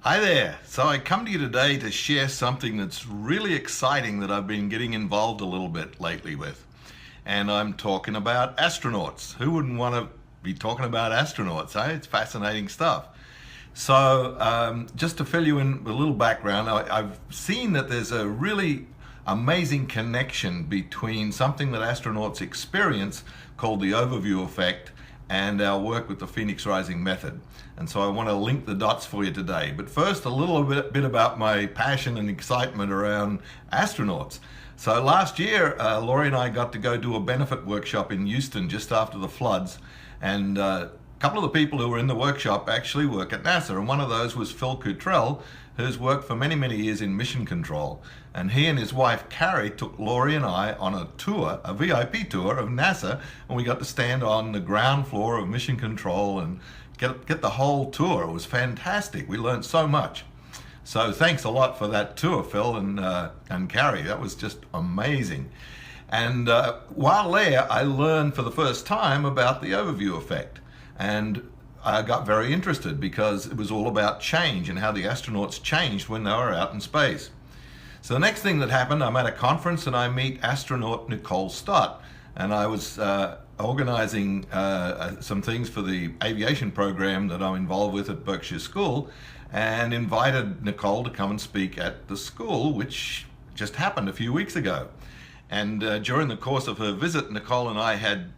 Hi there. So I come to you today to share something that's really exciting that I've been getting involved a little bit lately with. And I'm talking about astronauts. Who wouldn't want to be talking about astronauts, eh? It's fascinating stuff. So just to fill you in with a little background, I've seen that there's a really amazing connection between something that astronauts experience called the overview effect and our work with the Phoenix Rising method. And so I want to link the dots for you today. But first, a little bit about my passion and excitement around astronauts. So last year, Laurie and I got to go do a benefit workshop in Houston just after the floods. And a couple of the people who were in the workshop actually work at NASA. And one of those was Phil Cottrell, who's worked for many, many years in mission control. And he and his wife, Carrie, took Laurie and I on a tour, a VIP tour of NASA, and we got to stand on the ground floor of mission control and get the whole tour. It was fantastic. We learned so much. So thanks a lot for that tour, Phil and Carrie. That was just amazing. And while there, I learned for the first time about the overview effect. And I got very interested because it was all about change and how the astronauts changed when they were out in space. So the next thing that happened, I'm at a conference and I meet astronaut Nicole Stott. And I was organizing some things for the aviation program that I'm involved with at Berkshire School, and invited Nicole to come and speak at the school, which just happened a few weeks ago. And during the course of her visit, Nicole and I had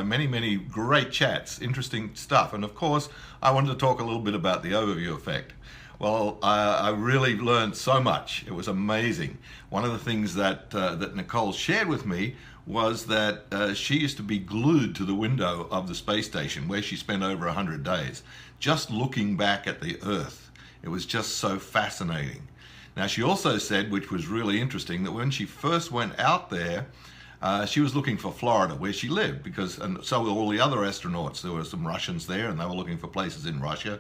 many great chats, interesting stuff. And of course, I wanted to talk a little bit about the overview effect. Well, I really learned so much. It was amazing. One of the things that Nicole shared with me was that she used to be glued to the window of the space station where she spent over 100 days, just looking back at the Earth. It was just so fascinating. Now, she also said, which was really interesting, that when she first went out there, she was looking for Florida, where she lived, and so were all the other astronauts. There were some Russians there, and they were looking for places in Russia.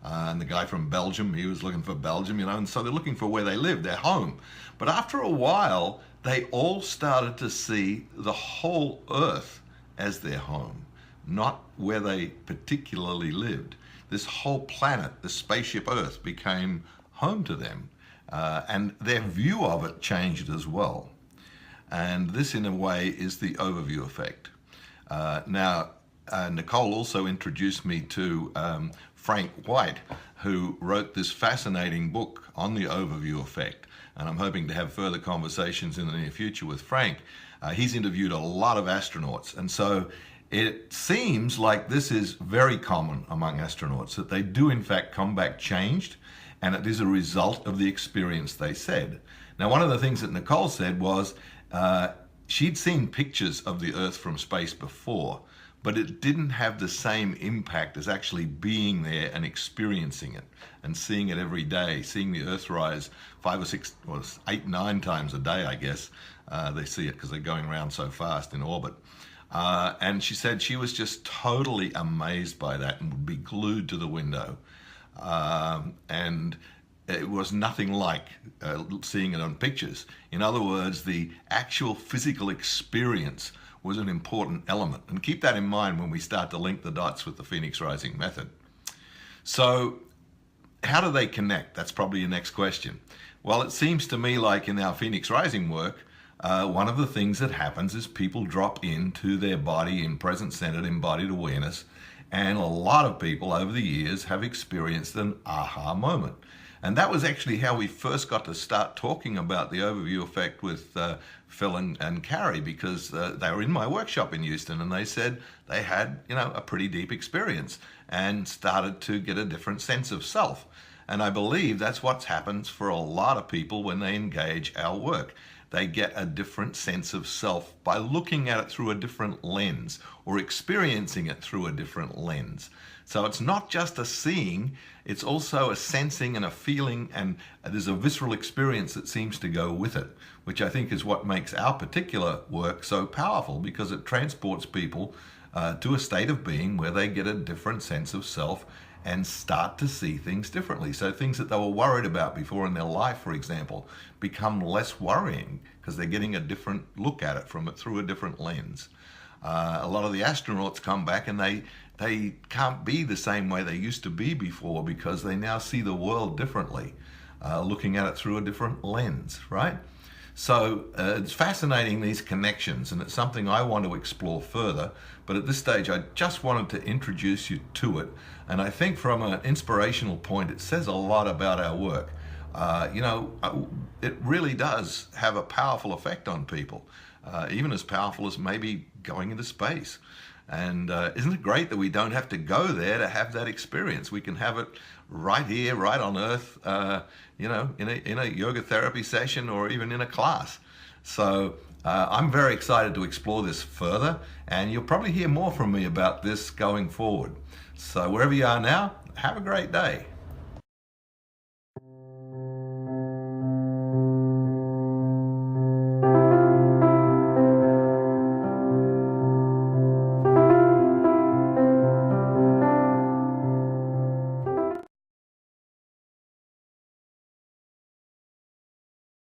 And the guy from Belgium, he was looking for Belgium, and so they're looking for where they live, their home. But after a while, they all started to see the whole Earth as their home, not where they particularly lived. This whole planet, the spaceship Earth, became home to them, and their view of it changed as well. And this, in a way, is the overview effect. Now, Nicole also introduced me to Frank White, who wrote this fascinating book on the overview effect. And I'm hoping to have further conversations in the near future with Frank. He's interviewed a lot of astronauts. And so it seems like this is very common among astronauts, that they do in fact come back changed, and it is a result of the experience they said. Now, one of the things that Nicole said was she'd seen pictures of the Earth from space before, but it didn't have the same impact as actually being there and experiencing it and seeing it every day, seeing the Earth rise 5 or 6 or 8, 9 times a day, I guess. They see it because they're going around so fast in orbit. And she said she was just totally amazed by that and would be glued to the window. And it was nothing like seeing it on pictures. In other words, the actual physical experience was an important element. And keep that in mind when we start to link the dots with the Phoenix Rising method. So how do they connect? That's probably your next question. Well, it seems to me like in our Phoenix Rising work, one of the things that happens is people drop into their body in present-centered embodied awareness. And a lot of people over the years have experienced an aha moment. And that was actually how we first got to start talking about the overview effect with Phil and Carrie, because they were in my workshop in Houston and they said they had, a pretty deep experience and started to get a different sense of self. And I believe that's what happens for a lot of people when they engage our work. They get a different sense of self by looking at it through a different lens or experiencing it through a different lens. So it's not just a seeing, it's also a sensing and a feeling, and there's a visceral experience that seems to go with it, which I think is what makes our particular work so powerful, because it transports people to a state of being where they get a different sense of self and start to see things differently. So things that they were worried about before in their life, for example, become less worrying because they're getting a different look at it through a different lens. A lot of the astronauts come back and they they can't be the same way they used to be before because they now see the world differently, looking at it through a different lens, right? So it's fascinating, these connections, and it's something I want to explore further. But at this stage, I just wanted to introduce you to it. And I think from an inspirational point, it says a lot about our work. It really does have a powerful effect on people, even as powerful as maybe going into space. And isn't it great that we don't have to go there to have that experience? We can have it right here, right on Earth, in a yoga therapy session or even in a class. So I'm very excited to explore this further, and you'll probably hear more from me about this going forward. So wherever you are now, have a great day.